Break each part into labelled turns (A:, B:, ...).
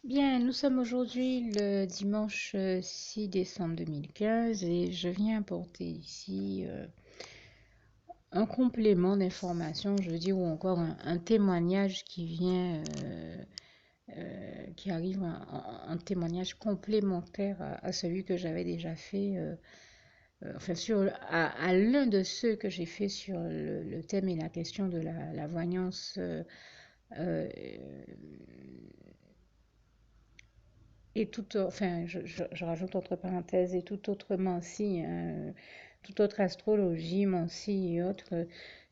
A: Bien, nous sommes aujourd'hui le dimanche 6 décembre 2015 et je viens apporter ici un complément d'information, je veux dire, ou encore un témoignage qui vient, qui arrive, un témoignage complémentaire à celui que j'avais déjà fait, enfin, à l'un de ceux que j'ai fait sur le thème et la question de la voyance. Euh, Et tout, enfin, je rajoute entre parenthèses, et tout autrement si, hein, toute autre astrologie, Mancy et autres,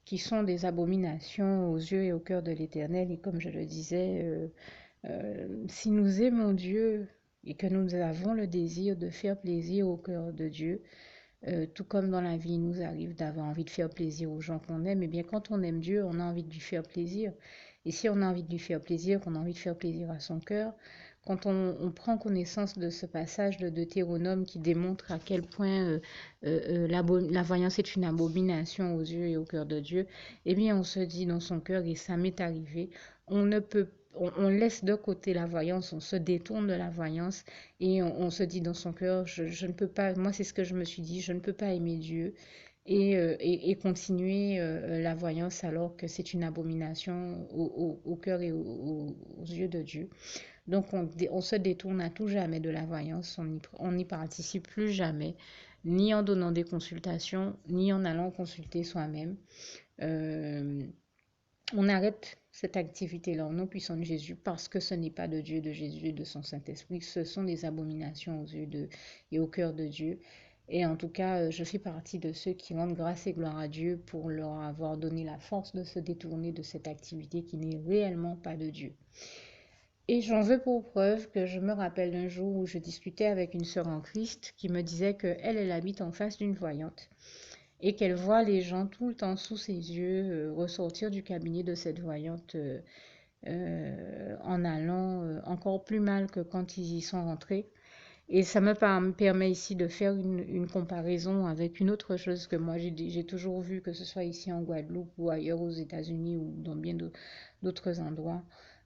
A: qui sont des abominations aux yeux et au cœur de l'Éternel. Et comme je le disais, si nous aimons Dieu et que nous avons le désir de faire plaisir au cœur de Dieu, tout comme dans la vie, il nous arrive d'avoir envie de faire plaisir aux gens qu'on aime, et bien quand on aime Dieu, on a envie de lui faire plaisir. Et si on a envie de lui faire plaisir, qu'on a envie de faire plaisir à son cœur, quand on prend connaissance de ce passage de Deutéronome qui démontre à quel point la voyance est une abomination aux yeux et au cœur de Dieu, eh bien on se dit dans son cœur, et ça m'est arrivé, on ne peut on laisse de côté la voyance, on se détourne de la voyance et on se dit dans son cœur, je ne peux pas, moi c'est ce que je me suis dit, je ne peux pas aimer Dieu et continuer la voyance alors que c'est une abomination au cœur et aux yeux de Dieu. Donc on se détourne à tout jamais de la voyance, on n'y participe plus jamais, ni en donnant des consultations, ni en allant consulter soi-même. Euh, on arrête cette activité-là au nom puissant de Jésus parce que ce n'est pas de Dieu, de Jésus et de son Saint-Esprit. Ce sont des abominations aux yeux et au cœur de Dieu. Et en tout cas, je fais partie de ceux qui rendent grâce et gloire à Dieu pour leur avoir donné la force de se détourner de cette activité qui n'est réellement pas de Dieu. Et j'en veux pour preuve que je me rappelle d'un jour où je discutais avec une sœur en Christ qui me disait qu'elle, elle habite en face d'une voyante et qu'elle voit les gens tout le temps sous ses yeux ressortir du cabinet de cette voyante en allant encore plus mal que quand ils y sont rentrés. Et ça me permet ici de faire une comparaison avec une autre chose que moi j'ai toujours vu, que ce soit ici en Guadeloupe ou ailleurs aux États-Unis ou dans bien d'autres endroits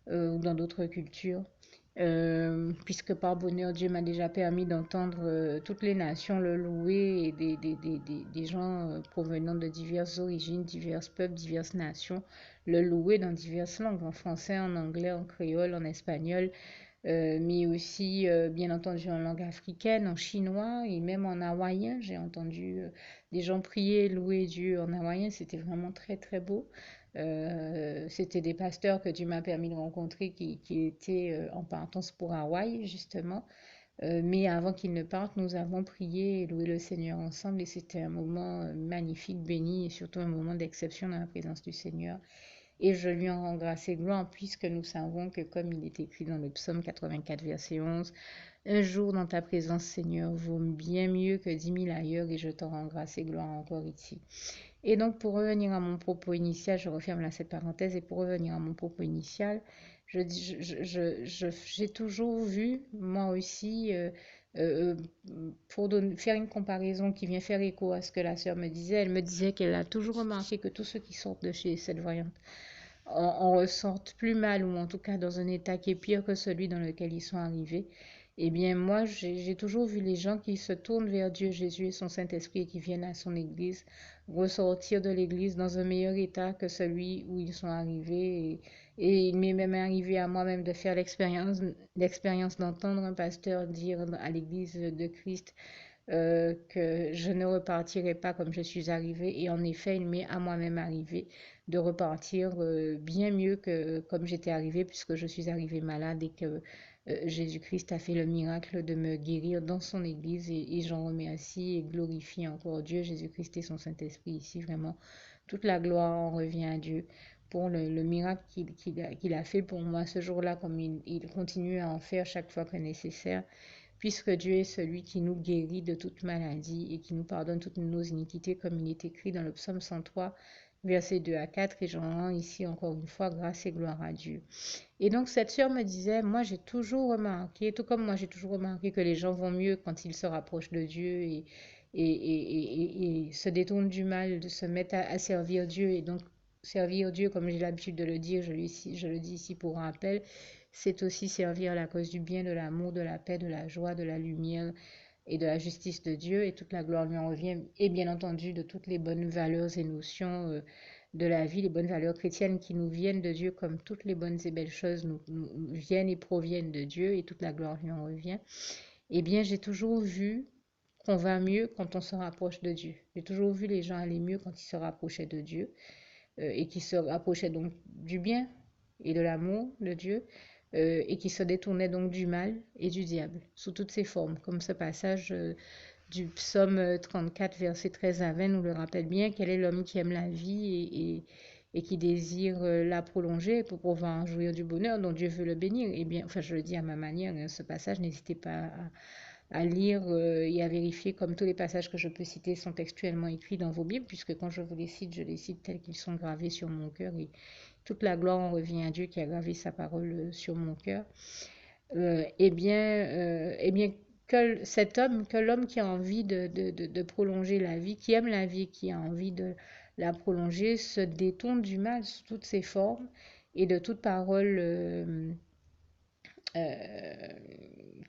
A: ou dans d'autres cultures. Puisque par bonheur, Dieu m'a déjà permis d'entendre toutes les nations le louer et des gens provenant de diverses origines, divers peuples, diverses nations, le louer dans diverses langues, en français, en anglais, en créole, en espagnol, mais aussi, bien entendu, en langue africaine, en chinois et même en hawaïen. J'ai entendu des gens prier, louer Dieu en hawaïen. C'était vraiment très, très beau. C'était des pasteurs que Dieu m'a permis de rencontrer qui étaient en partance pour Hawaï, justement. Mais avant qu'ils ne partent, nous avons prié et loué le Seigneur ensemble et c'était un moment magnifique, béni et surtout un moment d'exception dans la présence du Seigneur. Et je lui en rends grâce et gloire puisque nous savons que comme il est écrit dans le psaume 84, verset 11, un jour dans ta présence, Seigneur, vaut bien mieux que 10 000 ailleurs et je t'en rends grâce et gloire encore ici. Et donc, pour revenir à mon propos initial, je referme là cette parenthèse, et pour revenir à mon propos initial, j'ai toujours vu, moi aussi, euh, pour faire une comparaison qui vient faire écho à ce que la sœur me disait, elle me disait qu'elle a toujours remarqué que tous ceux qui sortent de chez cette voyante en ressortent plus mal, ou en tout cas dans un état qui est pire que celui dans lequel ils sont arrivés. Eh bien, moi, j'ai toujours vu les gens qui se tournent vers Dieu, Jésus et son Saint-Esprit et qui viennent à son Église ressortir de l'Église dans un meilleur état que celui où ils sont arrivés. Et il m'est même arrivé à moi-même de faire l'expérience d'entendre un pasteur dire à l'Église de Christ que je ne repartirai pas comme je suis arrivée. Et en effet, il m'est à moi-même arrivé de repartir bien mieux que comme j'étais arrivée, puisque je suis arrivée malade et que Jésus-Christ a fait le miracle de me guérir dans son Église et j'en remercie et glorifie encore Dieu, Jésus-Christ et son Saint-Esprit ici. Vraiment, toute la gloire en revient à Dieu pour le miracle qu'il a fait pour moi ce jour-là, comme il continue à en faire chaque fois que nécessaire puisque Dieu est celui qui nous guérit de toute maladie et qui nous pardonne toutes nos iniquités, comme il est écrit dans le psaume 103, versets 2 à 4, et j'en rends ici encore une fois grâce et gloire à Dieu. Et donc cette sœur me disait, moi j'ai toujours remarqué, tout comme moi j'ai toujours remarqué que les gens vont mieux quand ils se rapprochent de Dieu et se détournent du mal, de se mettre à servir Dieu. Et donc servir Dieu, comme j'ai l'habitude de le dire, je le dis ici pour rappel, c'est aussi servir à la cause du bien, de l'amour, de la paix, de la joie, de la lumière et de la justice de Dieu, et toute la gloire lui en revient, et bien entendu de toutes les bonnes valeurs et notions de la vie, les bonnes valeurs chrétiennes qui nous viennent de Dieu, comme toutes les bonnes et belles choses nous viennent et proviennent de Dieu, et toute la gloire lui en revient. Eh bien, j'ai toujours vu qu'on va mieux quand on se rapproche de Dieu. J'ai toujours vu les gens aller mieux quand ils se rapprochaient de Dieu et qui se rapprochaient donc du bien et de l'amour de Dieu et qui se détournaient donc du mal et du diable sous toutes ses formes, comme ce passage du psaume 34, verset 13 à 20 nous le rappelle bien. Quel est l'homme qui aime la vie et qui désire la prolonger pour pouvoir en jouir du bonheur dont Dieu veut le bénir? Eh bien, enfin, je le dis à ma manière, ce passage, n'hésitez pas à lire et à vérifier, comme tous les passages que je peux citer sont textuellement écrits dans vos Bibles, puisque quand je vous les cite, je les cite tels qu'ils sont gravés sur mon cœur, et toute la gloire en revient à Dieu qui a gravé sa parole sur mon cœur. Eh bien, que cet homme, que l'homme qui a envie de prolonger la vie, qui aime la vie, qui a envie de la prolonger, se détourne du mal sous toutes ses formes et de toute parole euh,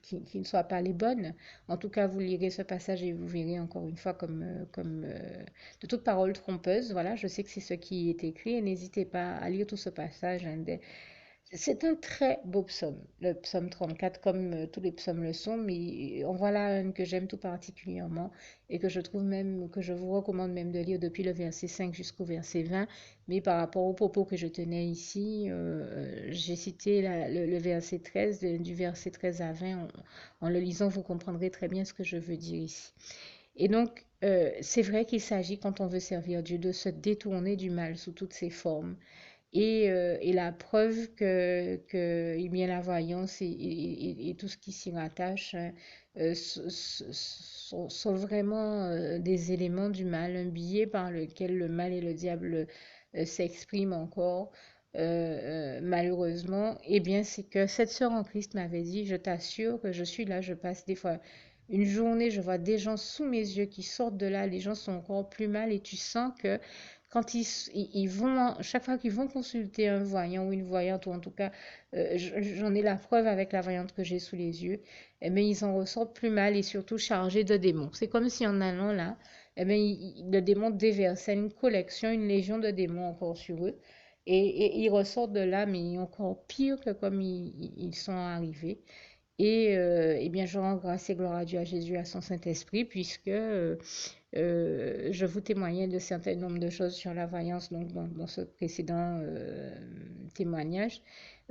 A: qui ne soient pas les bonnes. En tout cas, vous lirez ce passage et vous verrez encore une fois comme de toute parole trompeuse. Voilà, je sais que c'est ce qui est écrit et n'hésitez pas à lire tout ce passage. C'est un très beau psaume, le psaume 34, comme tous les psaumes le sont, mais en voilà un que j'aime tout particulièrement et que je trouve même, que je vous recommande même de lire depuis le verset 5 jusqu'au verset 20. Mais par rapport aux propos que je tenais ici, j'ai cité le verset 13, du verset 13 à 20. En le lisant, vous comprendrez très bien ce que je veux dire ici. Et donc, c'est vrai qu'il s'agit, quand on veut servir Dieu, de se détourner du mal sous toutes ses formes et la preuve que eh bien, la voyance et tout ce qui s'y rattache sont vraiment des éléments du mal, un biais par lequel le mal et le diable s'expriment encore. Malheureusement, eh bien, c'est que cette sœur en Christ m'avait dit, je t'assure que je suis là, je passe des fois une journée, je vois des gens sous mes yeux qui sortent de là, les gens sont encore plus mal et tu sens que quand ils vont, chaque fois qu'ils vont consulter un voyant ou une voyante, ou en tout cas, j'en ai la preuve avec la voyante que j'ai sous les yeux, eh bien, ils en ressortent plus mal et surtout chargés de démons. C'est comme si en allant là, eh bien, le démon déversait une collection, une légion de démons encore sur eux. Et ils ressortent de là, mais encore pire que comme ils sont arrivés. Et eh bien, je rends grâce et gloire à Dieu, à Jésus, à son Saint-Esprit, puisque je vous témoignais de certains nombres de choses sur la voyance donc dans ce précédent témoignage,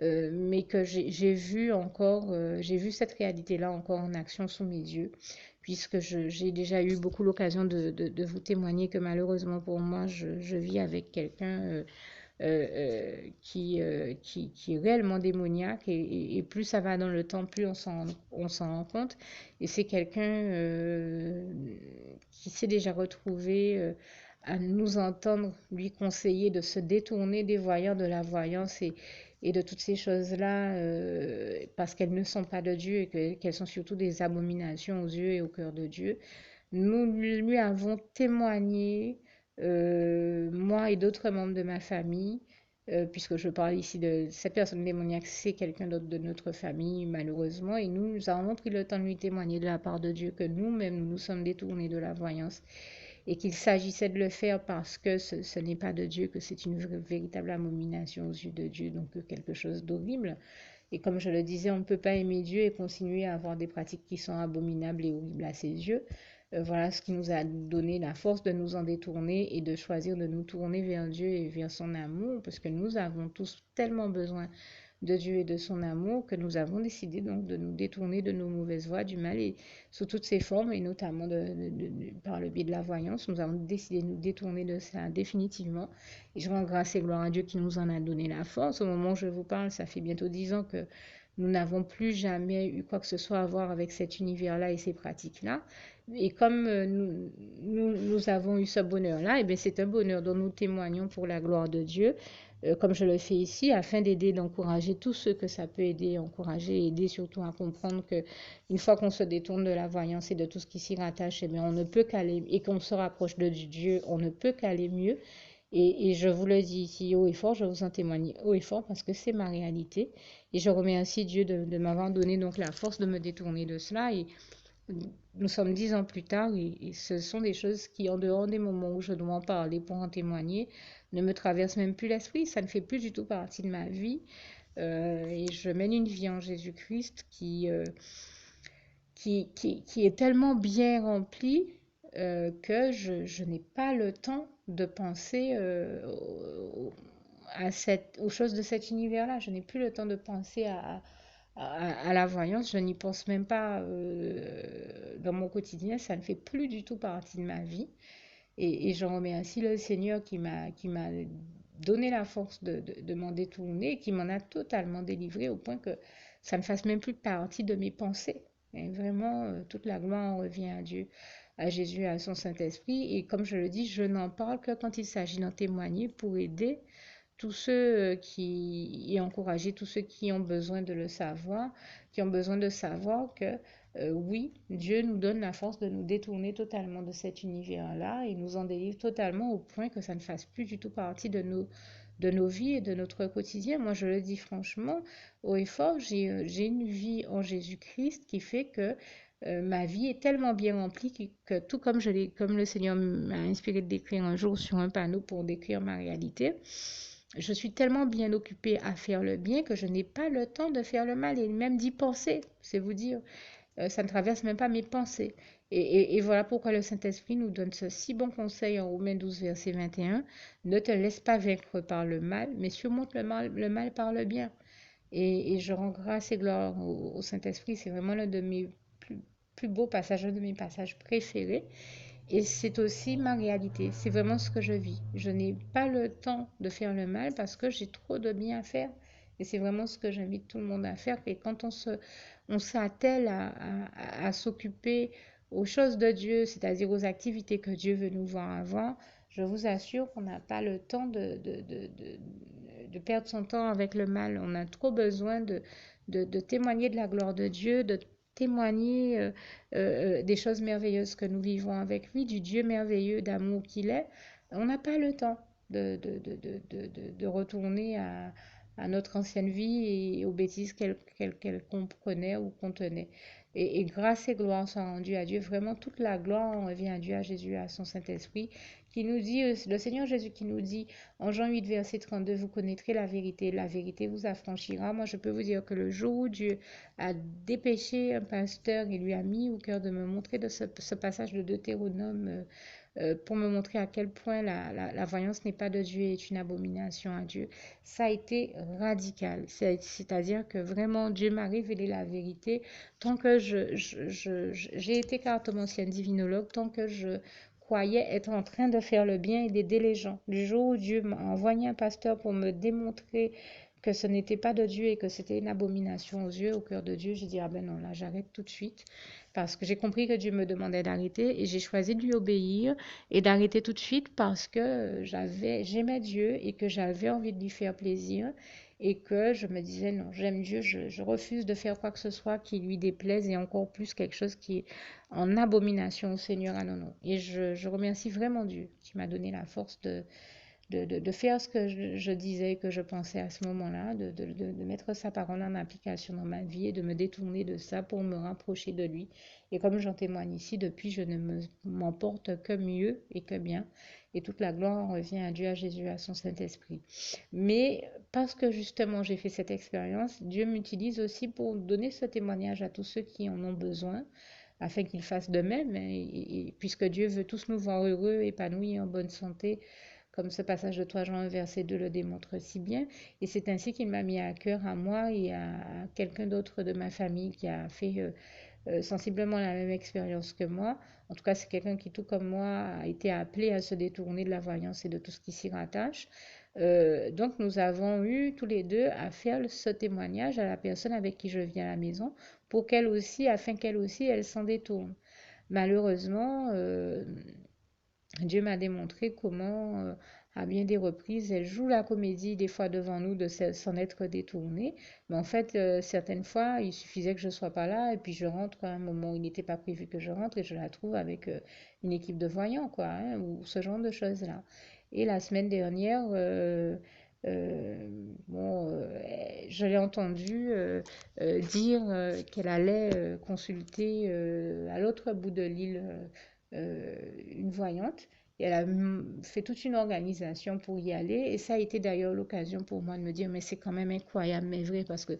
A: mais que j'ai vu encore, j'ai vu cette réalité-là encore en action sous mes yeux, puisque j'ai déjà eu beaucoup l'occasion de vous témoigner que malheureusement pour moi, je vis avec quelqu'un qui est réellement démoniaque et plus ça va dans le temps, plus on s'en rend compte. Et c'est quelqu'un qui s'est déjà retrouvé à nous entendre lui conseiller de se détourner des voyants, de la voyance et de toutes ces choses-là parce qu'elles ne sont pas de Dieu et qu'elles sont surtout des abominations aux yeux et au cœur de Dieu. Nous lui avons témoigné, moi et d'autres membres de ma famille, puisque je parle ici de cette personne démoniaque, c'est quelqu'un d'autre de notre famille, malheureusement, et nous avons pris le temps de lui témoigner de la part de Dieu que nous-mêmes, nous sommes détournés de la voyance et qu'il s'agissait de le faire parce que ce n'est pas de Dieu, que c'est une véritable abomination aux yeux de Dieu, donc quelque chose d'horrible. Et comme je le disais, on ne peut pas aimer Dieu et continuer à avoir des pratiques qui sont abominables et horribles à ses yeux. Voilà ce qui nous a donné la force de nous en détourner et de choisir de nous tourner vers Dieu et vers son amour, parce que nous avons tous tellement besoin de Dieu et de son amour que nous avons décidé donc de nous détourner de nos mauvaises voies, du mal et sous toutes ses formes, et notamment par le biais de la voyance. Nous avons décidé de nous détourner de ça définitivement. Et je rends grâce et gloire à Dieu qui nous en a donné la force. Au moment où je vous parle, ça fait bientôt 10 ans que nous n'avons plus jamais eu quoi que ce soit à voir avec cet univers-là et ces pratiques-là. Et comme nous avons eu ce bonheur-là, et bien c'est un bonheur dont nous témoignons pour la gloire de Dieu, comme je le fais ici, afin d'aider, d'encourager tous ceux que ça peut aider, encourager et aider surtout à comprendre que une fois qu'on se détourne de la voyance et de tout ce qui s'y rattache, eh bien on ne peut qu'aller, et qu'on se rapproche de Dieu, on ne peut qu'aller mieux. Et je vous le dis ici haut et fort, je vous en témoigne haut et fort parce que c'est ma réalité. Et je remercie Dieu de m'avoir donné donc la force de me détourner de cela. Et nous sommes 10 ans plus tard et ce sont des choses qui, en dehors des moments où je dois en parler pour en témoigner, ne me traversent même plus l'esprit. Ça ne fait plus du tout partie de ma vie. Et je mène une vie en Jésus-Christ qui est tellement bien remplie que je n'ai pas le temps de penser aux choses de cet univers-là. Je n'ai plus le temps de penser à la voyance. Je n'y pense même pas dans mon quotidien. Ça ne fait plus du tout partie de ma vie. Et je remercie le Seigneur qui m'a donné la force de m'en détourner, qui m'en a totalement délivré au point que ça ne fasse même plus partie de mes pensées. Et vraiment, toute la gloire en revient à Dieu, à Jésus, à son Saint-Esprit. Et comme je le dis, je n'en parle que quand il s'agit d'en témoigner pour aider tous ceux qui et encourager tous ceux qui ont besoin de le savoir, qui ont besoin de savoir que oui, Dieu nous donne la force de nous détourner totalement de cet univers-là et nous en délivre totalement au point que ça ne fasse plus du tout partie de nos vies et de notre quotidien. Moi, je le dis franchement, haut et fort, j'ai une vie en Jésus-Christ qui fait que ma vie est tellement bien remplie que tout comme comme le Seigneur m'a inspiré de décrire un jour sur un panneau pour décrire ma réalité, je suis tellement bien occupée à faire le bien que je n'ai pas le temps de faire le mal et même d'y penser, c'est vous dire. Ça ne traverse même pas mes pensées. Et voilà pourquoi le Saint-Esprit nous donne ce si bon conseil en Romains 12, verset 21. Ne te laisse pas vaincre par le mal, mais surmonte le mal par le bien. Et je rends grâce et gloire au Saint-Esprit. C'est vraiment l'un de mes plus beaux passages, un de mes passages préférés. Et c'est aussi ma réalité. C'est vraiment ce que je vis. Je n'ai pas le temps de faire le mal parce que j'ai trop de bien à faire. Et c'est vraiment ce que j'invite tout le monde à faire. Et quand on s'attelle à s'occuper aux choses de Dieu, c'est-à-dire aux activités que Dieu veut nous voir avant, je vous assure qu'on n'a pas le temps de perdre son temps avec le mal. On a trop besoin de témoigner de la gloire de Dieu, de témoigner des choses merveilleuses que nous vivons avec lui, du Dieu merveilleux d'amour qu'il est. On n'a pas le temps de retourner à notre ancienne vie et aux bêtises qu'elle comprenait ou contenait. Et grâce et gloire sont rendues à Dieu. Vraiment, toute la gloire en revient à Dieu, à Jésus, à son Saint-Esprit, qui nous dit, le Seigneur Jésus qui nous dit en Jean 8, verset 32, vous connaîtrez la vérité vous affranchira. Moi, je peux vous dire que le jour où Dieu a dépêché un pasteur et lui a mis au cœur de me montrer de ce passage de Deutéronome pour me montrer à quel point la voyance n'est pas de Dieu et est une abomination à Dieu. Ça a été radical. C'est-à-dire que vraiment Dieu m'a révélé la vérité tant que j'ai été cartomancienne divinologue, tant que je croyais être en train de faire le bien et d'aider les gens. Le jour où Dieu m'a envoyé un pasteur pour me démontrer que ce n'était pas de Dieu et que c'était une abomination aux yeux, au cœur de Dieu, j'ai dit, ah ben non, là, j'arrête tout de suite. Parce que j'ai compris que Dieu me demandait d'arrêter et j'ai choisi de lui obéir et d'arrêter tout de suite parce que j'aimais Dieu et que j'avais envie de lui faire plaisir et que je me disais, non, j'aime Dieu, je refuse de faire quoi que ce soit qui lui déplaise et encore plus quelque chose qui est en abomination au Seigneur. Ah non, non. Et je remercie vraiment Dieu qui m'a donné la force de faire ce que je disais, que je pensais à ce moment-là, de mettre sa parole en application dans ma vie et de me détourner de ça pour me rapprocher de lui. Et comme j'en témoigne ici, depuis, je ne m'emporte que mieux et que bien. Et toute la gloire revient à Dieu, à Jésus, à son Saint-Esprit. Mais parce que justement j'ai fait cette expérience, Dieu m'utilise aussi pour donner ce témoignage à tous ceux qui en ont besoin, afin qu'ils fassent de même, et puisque Dieu veut tous nous voir heureux, épanouis, en bonne santé, comme ce passage de 3 Jean 1, verset 2 le démontre si bien. Et c'est ainsi qu'il m'a mis à cœur à moi et à quelqu'un d'autre de ma famille qui a fait sensiblement la même expérience que moi. En tout cas, c'est quelqu'un qui, tout comme moi, a été appelé à se détourner de la voyance et de tout ce qui s'y rattache. Donc, nous avons eu tous les deux à faire ce témoignage à la personne avec qui je viens à la maison pour qu'elle aussi, afin qu'elle aussi, elle s'en détourne. Malheureusement, Dieu m'a démontré comment, à bien des reprises, elle joue la comédie des fois devant nous de s'en être détournée. Mais en fait, certaines fois, il suffisait que je ne sois pas là et puis je rentre à un moment où il n'était pas prévu que je rentre et je la trouve avec une équipe de voyants, quoi, hein, ou ce genre de choses-là. Et la semaine dernière, Bon, je l'ai entendu dire qu'elle allait consulter à l'autre bout de l'île une voyante. Et elle a fait toute une organisation pour y aller. Et ça a été d'ailleurs l'occasion pour moi de me dire, mais c'est quand même incroyable, mais vrai, parce que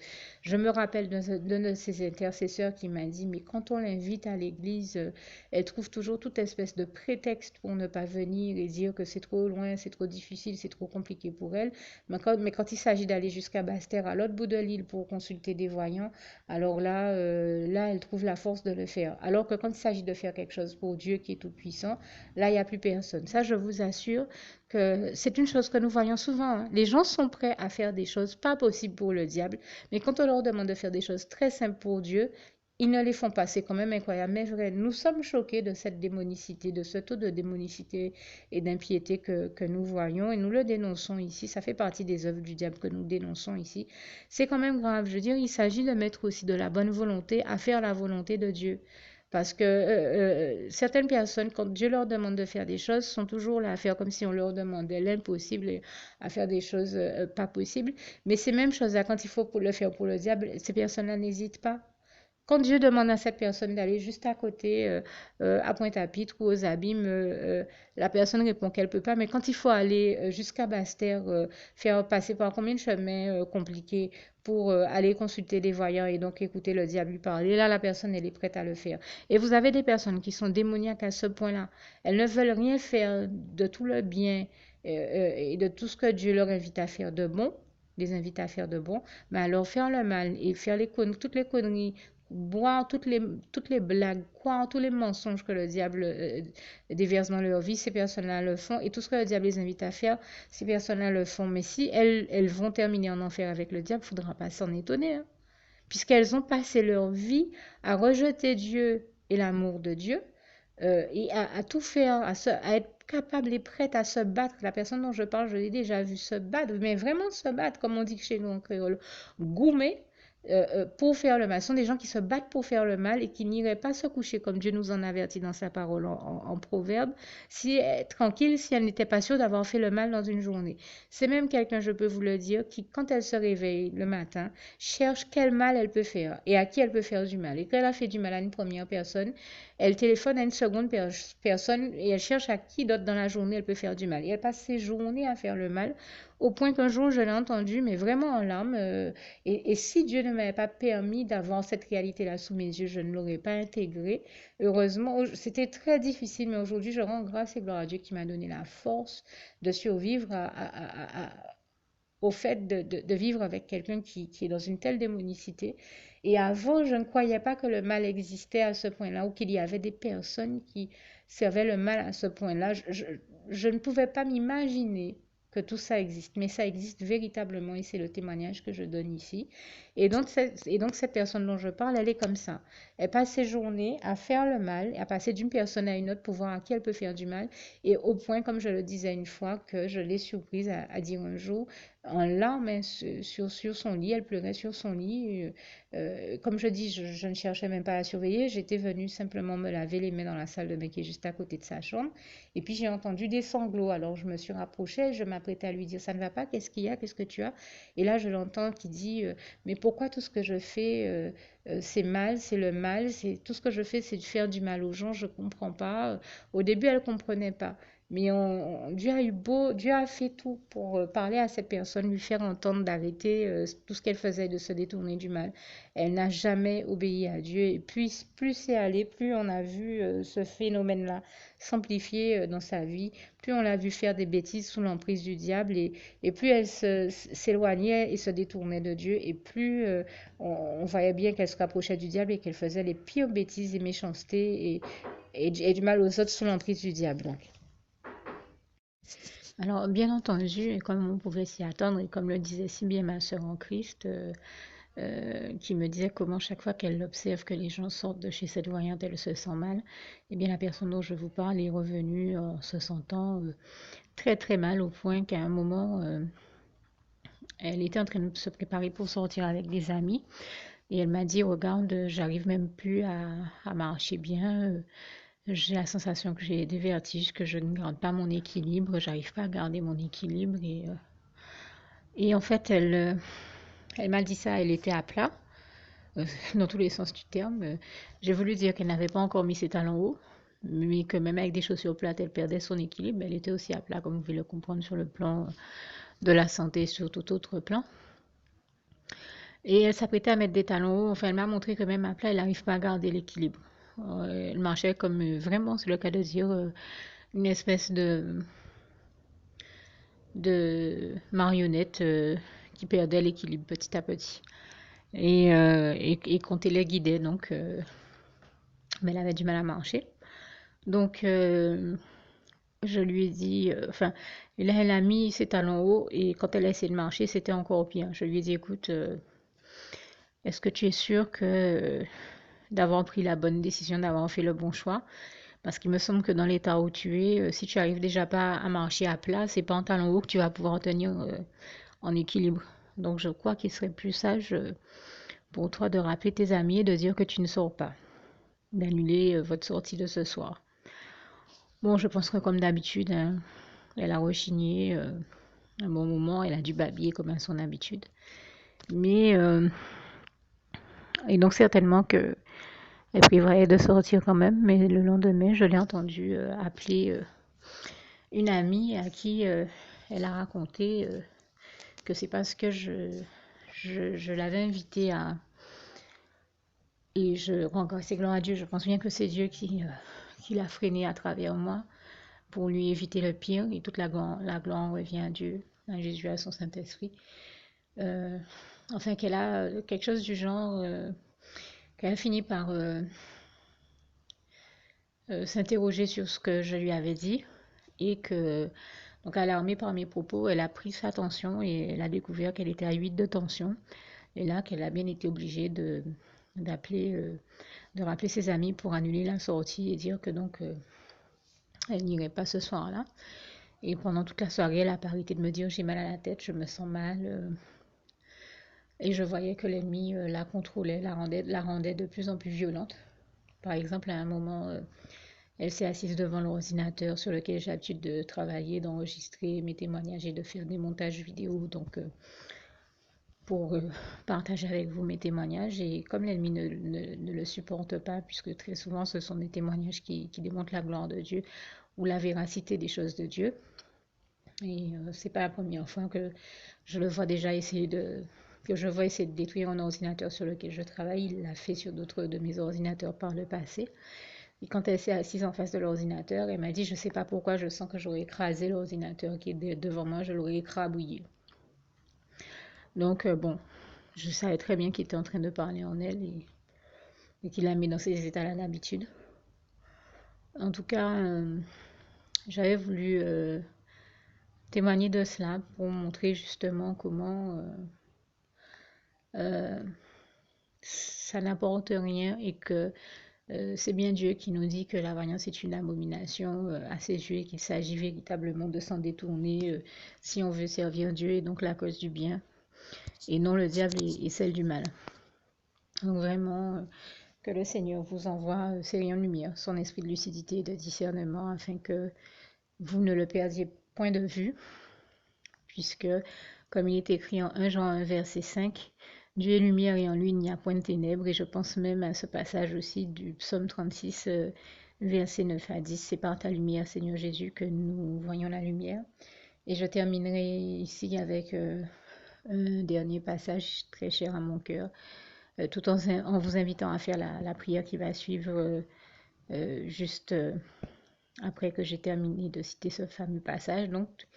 A: je me rappelle d'un de ses intercesseurs qui m'a dit, mais quand on l'invite à l'église, elle trouve toujours toute espèce de prétexte pour ne pas venir et dire que c'est trop loin, c'est trop difficile, c'est trop compliqué pour elle. Mais quand il s'agit d'aller jusqu'à Basse-Terre, à l'autre bout de l'île, pour consulter des voyants, alors là, là, elle trouve la force de le faire. Alors que quand il s'agit de faire quelque chose pour Dieu qui est tout-puissant, là, il n'y a plus personne. Ça, je vous assure que c'est une chose que nous voyons souvent, hein. Les gens sont prêts à faire des choses pas possibles pour le diable, mais quand on leur demande de faire des choses très simples pour Dieu, ils ne les font pas. C'est quand même incroyable, mais vrai. Nous sommes choqués de cette démonicité, de ce taux de démonicité et d'impiété que nous voyons et nous le dénonçons ici. Ça fait partie des œuvres du diable que nous dénonçons ici. C'est quand même grave. Je veux dire, il s'agit de mettre aussi de la bonne volonté à faire la volonté de Dieu. Parce que certaines personnes, quand Dieu leur demande de faire des choses, sont toujours là à faire comme si on leur demandait l'impossible et à faire des choses pas possibles. Mais ces mêmes choses-là, quand il faut pour le faire pour le diable, ces personnes-là n'hésitent pas. Quand Dieu demande à cette personne d'aller juste à côté, à Pointe-à-Pitre ou aux Abîmes, la personne répond qu'elle ne peut pas. Mais quand il faut aller jusqu'à Basse-Terre, faire passer par combien de chemins compliqués pour aller consulter des voyants et donc écouter le diable lui parler, là, la personne, elle est prête à le faire. Et vous avez des personnes qui sont démoniaques à ce point-là. Elles ne veulent rien faire de tout le bien et de tout ce que Dieu leur invite à faire de bon, les invite à faire de bon, mais alors faire le mal et faire toutes les conneries, boire toutes les blagues, croire tous les mensonges que le diable déverse dans leur vie, ces personnes-là le font. Et tout ce que le diable les invite à faire, ces personnes-là le font. Mais si elles vont terminer en enfer avec le diable, il ne faudra pas s'en étonner, hein, puisqu'elles ont passé leur vie à rejeter Dieu et l'amour de Dieu, et à tout faire, à être capable et prête à se battre. La personne dont je parle, je l'ai déjà vu se battre, mais vraiment se battre, comme on dit chez nous en créole, goumer pour faire le mal. Ce sont des gens qui se battent pour faire le mal et qui n'iraient pas se coucher, comme Dieu nous en avertit dans sa parole en proverbe, si, tranquille si elle n'était pas sûre d'avoir fait le mal dans une journée. C'est même quelqu'un, je peux vous le dire, qui, quand elle se réveille le matin, cherche quel mal elle peut faire et à qui elle peut faire du mal. Et quand elle a fait du mal à une première personne, elle téléphone à une seconde personne et elle cherche à qui d'autre dans la journée elle peut faire du mal. Et elle passe ses journées à faire le mal, au point qu'un jour je l'ai entendu, mais vraiment en larmes. Et si Dieu ne m'avait pas permis d'avoir cette réalité-là sous mes yeux, je ne l'aurais pas intégrée. Heureusement, c'était très difficile, mais aujourd'hui je rends grâce et gloire à Dieu qui m'a donné la force de survivre au fait de vivre avec quelqu'un qui est dans une telle démonicité. Et avant, je ne croyais pas que le mal existait à ce point-là ou qu'il y avait des personnes qui servaient le mal à ce point-là. Je ne pouvais pas m'imaginer que tout ça existe, mais ça existe véritablement et c'est le témoignage que je donne ici. Et donc, cette personne dont je parle, elle est comme ça. Elle passe ses journées à faire le mal, à passer d'une personne à une autre pour voir à qui elle peut faire du mal. Et au point, comme je le disais une fois, que je l'ai surprise à dire un jour, en larmes, hein, sur son lit, elle pleurait sur son lit. Comme je dis, je ne cherchais même pas à la surveiller, j'étais venue simplement me laver les mains dans la salle de bain qui est juste à côté de sa chambre. Et puis j'ai entendu des sanglots, alors je me suis rapprochée, je m'apprêtais à lui dire, ça ne va pas, qu'est-ce qu'il y a, qu'est-ce que tu as? Et là, je l'entends qui dit, mais pourquoi tout ce que je fais, c'est mal, c'est le mal, c'est tout ce que je fais, c'est de faire du mal aux gens, je ne comprends pas. Au début, elle ne comprenait pas. Mais Dieu a fait tout pour parler à cette personne, lui faire entendre d'arrêter tout ce qu'elle faisait, de se détourner du mal. Elle n'a jamais obéi à Dieu. Et plus c'est allé, plus on a vu ce phénomène-là s'amplifier dans sa vie, plus on l'a vu faire des bêtises sous l'emprise du diable, et plus elle s'éloignait et se détournait de Dieu, et plus on voyait bien qu'elle se rapprochait du diable et qu'elle faisait les pires bêtises et méchancetés et du mal aux autres sous l'emprise du diable. Donc. Alors, bien entendu, et comme on pouvait s'y attendre, et comme le disait si bien ma sœur en Christ, qui me disait comment chaque fois qu'elle observe que les gens sortent de chez cette voyante, elle se sent mal, eh bien la personne dont je vous parle est revenue en se sentant très très mal au point qu'à un moment, elle était en train de se préparer pour sortir avec des amis et elle m'a dit, regarde, j'arrive même plus à marcher bien. J'ai la sensation que j'ai des vertiges, que je ne garde pas mon équilibre, j'arrive pas à garder mon équilibre Et en fait, elle m'a dit ça, elle était à plat, dans tous les sens du terme. J'ai voulu dire qu'elle n'avait pas encore mis ses talons hauts, mais que même avec des chaussures plates, elle perdait son équilibre. Elle était aussi à plat, comme vous pouvez le comprendre, sur le plan de la santé, sur tout autre plan. Et elle s'apprêtait à mettre des talons hauts. Enfin, elle m'a montré que même à plat, elle n'arrive pas à garder l'équilibre. Elle marchait comme vraiment, c'est le cas de dire, une espèce de marionnette qui perdait l'équilibre petit à petit. Et qu'on téléguidait, donc, mais elle avait du mal à marcher. Donc, je lui ai dit, enfin, là, elle a mis ses talons hauts et quand elle a essayé de marcher, c'était encore pire. Je lui ai dit, écoute, est-ce que tu es sûr que d'avoir pris la bonne décision, d'avoir fait le bon choix? Parce qu'il me semble que dans l'état où tu es, si tu arrives déjà pas à marcher à plat, c'est pas en talons hauts que tu vas pouvoir tenir en équilibre. Donc, je crois qu'il serait plus sage pour toi de rappeler tes amis et de dire que tu ne sors pas, d'annuler votre sortie de ce soir. Bon, je pense que comme d'habitude, hein, elle a rechigné un bon moment, elle a dû babiller comme à son habitude. Mais, et donc certainement que elle prévoyait de sortir quand même, mais le lendemain, je l'ai entendu appeler une amie à qui elle a raconté que c'est parce que je l'avais invitée à... Et je rends grâce et gloire à Dieu, je pense bien que c'est Dieu qui l'a freiné à travers moi pour lui éviter le pire. Et toute la gloire revient à Dieu, à Jésus, à son Saint-Esprit. Euh, enfin, qu'elle a quelque chose du genre, qu'elle a fini par s'interroger sur ce que je lui avais dit et que, donc alarmée par mes propos, elle a pris sa tension et elle a découvert qu'elle était à 8 de tension. Et là, qu'elle a bien été obligée d'appeler, de rappeler ses amis pour annuler la sortie et dire que donc elle n'irait pas ce soir-là. Et pendant toute la soirée, elle a pas arrêté de me dire j'ai mal à la tête, je me sens mal. Et je voyais que l'ennemi la contrôlait, la rendait de plus en plus violente. Par exemple, à un moment, elle s'est assise devant l'ordinateur sur lequel j'ai l'habitude de travailler, d'enregistrer mes témoignages et de faire des montages vidéo. Donc, pour partager avec vous mes témoignages. Et comme l'ennemi ne le supporte pas, puisque très souvent ce sont des témoignages qui démontrent la gloire de Dieu ou la véracité des choses de Dieu. Et c'est pas la première fois que je le vois déjà que je vois essayer de détruire un ordinateur sur lequel je travaille. Il l'a fait sur d'autres de mes ordinateurs par le passé. Et quand elle s'est assise en face de l'ordinateur, elle m'a dit, je sais pas pourquoi, je sens que j'aurais écrasé l'ordinateur qui est devant moi, je l'aurais écrabouillé. Donc bon, je savais très bien qu'il était en train de parler en elle et qu'il la met dans ces états-là d'habitude. En tout cas, j'avais voulu témoigner de cela pour montrer justement comment euh, ça n'apporte rien et que c'est bien Dieu qui nous dit que la variance est une abomination à ses yeux et qu'il s'agit véritablement de s'en détourner si on veut servir Dieu et donc la cause du bien et non le diable et celle du mal. Donc vraiment, que le Seigneur vous envoie ses rayons de lumière, son esprit de lucidité et de discernement afin que vous ne le perdiez point de vue, puisque, comme il est écrit en 1 Jean 1, verset 5, Dieu est lumière et en lui il n'y a point de ténèbres. Et je pense même à ce passage aussi du psaume 36, verset 9 à 10. C'est par ta lumière, Seigneur Jésus, que nous voyons la lumière. Et je terminerai ici avec un dernier passage très cher à mon cœur, tout en vous invitant à faire la prière qui va suivre juste après que j'ai terminé de citer ce fameux passage. Donc,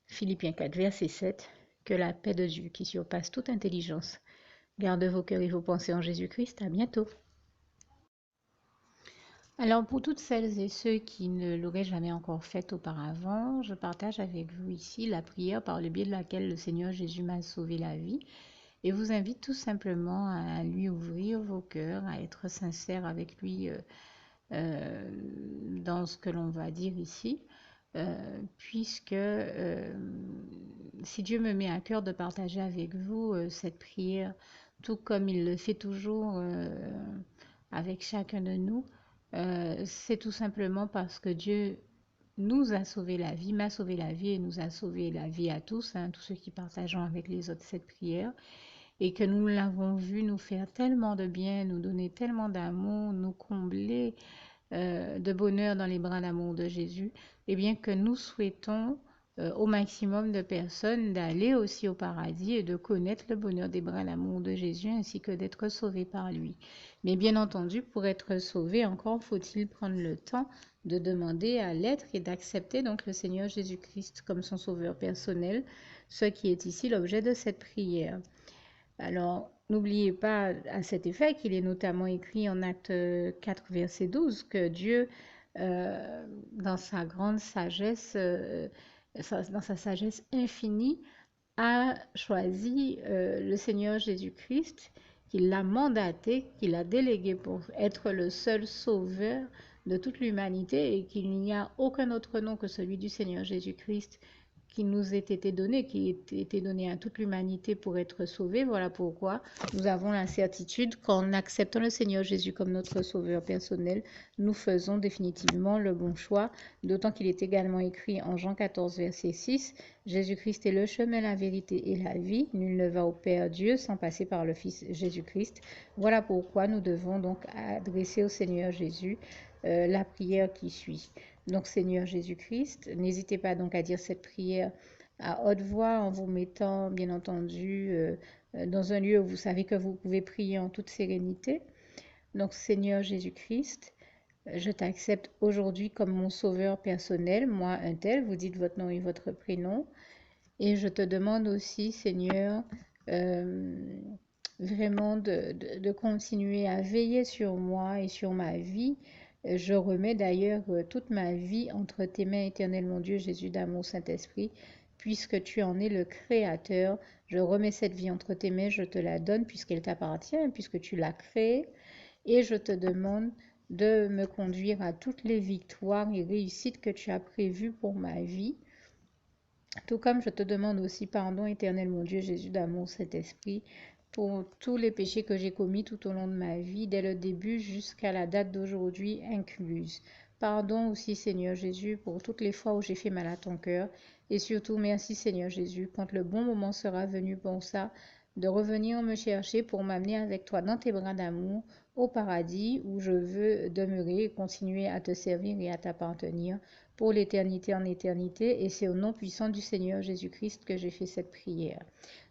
A: Philippiens 4, verset 7, que la paix de Dieu qui surpasse toute intelligence garde vos cœurs et vos pensées en Jésus-Christ. À bientôt. Alors, pour toutes celles et ceux qui ne l'auraient jamais encore fait auparavant, je partage avec vous ici la prière par le biais de laquelle le Seigneur Jésus m'a sauvé la vie et vous invite tout simplement à lui ouvrir vos cœurs, à être sincère avec lui dans ce que l'on va dire ici, puisque si Dieu me met à cœur de partager avec vous cette prière, tout comme il le fait toujours avec chacun de nous, c'est tout simplement parce que Dieu nous a sauvé la vie, m'a sauvé la vie et nous a sauvé la vie à tous, tous ceux qui partageons avec les autres cette prière, et que nous l'avons vu nous faire tellement de bien, nous donner tellement d'amour, nous combler de bonheur dans les bras d'amour de Jésus, et bien que nous souhaitons au maximum de personnes d'aller aussi au paradis et de connaître le bonheur des bras d'amour de Jésus ainsi que d'être sauvés par lui. Mais bien entendu, pour être sauvé, encore faut-il prendre le temps de demander à l'être et d'accepter donc le Seigneur Jésus-Christ comme son sauveur personnel, ce qui est ici l'objet de cette prière. Alors, n'oubliez pas à cet effet qu'il est notamment écrit en Acte 4, verset 12, que Dieu, dans sa grande sagesse, dans sa sagesse infinie, a choisi le Seigneur Jésus-Christ, qu'il l'a mandaté, qu'il a délégué pour être le seul sauveur de toute l'humanité et qu'il n'y a aucun autre nom que celui du Seigneur Jésus-Christ qui nous ait été donné, qui ait été donné à toute l'humanité pour être sauvé. Voilà pourquoi nous avons la certitude qu'en acceptant le Seigneur Jésus comme notre sauveur personnel, nous faisons définitivement le bon choix, d'autant qu'il est également écrit en Jean 14, verset 6, Jésus-Christ est le chemin, la vérité et la vie. Nul ne va au Père Dieu sans passer par le Fils Jésus-Christ. Voilà pourquoi nous devons donc adresser au Seigneur Jésus la prière qui suit. Donc Seigneur Jésus-Christ, n'hésitez pas donc à dire cette prière à haute voix en vous mettant bien entendu dans un lieu où vous savez que vous pouvez prier en toute sérénité. Donc Seigneur Jésus-Christ, je t'accepte aujourd'hui comme mon sauveur personnel, moi un tel, vous dites votre nom et votre prénom. Et je te demande aussi, Seigneur, vraiment de continuer à veiller sur moi et sur ma vie. Je remets d'ailleurs toute ma vie entre tes mains, éternel mon Dieu, Jésus d'amour, Saint-Esprit, puisque tu en es le Créateur. Je remets cette vie entre tes mains, je te la donne puisqu'elle t'appartient, puisque tu l'as créée. Et je te demande de me conduire à toutes les victoires et réussites que tu as prévues pour ma vie. Tout comme je te demande aussi pardon, éternel mon Dieu, Jésus d'amour, Saint-Esprit, pour tous les péchés que j'ai commis tout au long de ma vie, dès le début jusqu'à la date d'aujourd'hui incluse. Pardon aussi, Seigneur Jésus, pour toutes les fois où j'ai fait mal à ton cœur. Et surtout, merci, Seigneur Jésus, quand le bon moment sera venu pour ça, de revenir me chercher pour m'amener avec toi dans tes bras d'amour au paradis où je veux demeurer et continuer à te servir et à t'appartenir pour l'éternité en éternité. Et c'est au nom puissant du Seigneur Jésus-Christ que j'ai fait cette prière.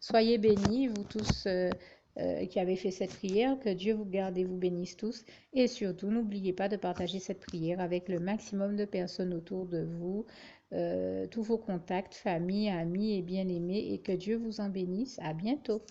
A: Soyez bénis, vous tous qui avez fait cette prière, que Dieu vous garde et vous bénisse tous. Et surtout, n'oubliez pas de partager cette prière avec le maximum de personnes autour de vous, tous vos contacts, famille, amis et bien-aimés, et que Dieu vous en bénisse. À bientôt.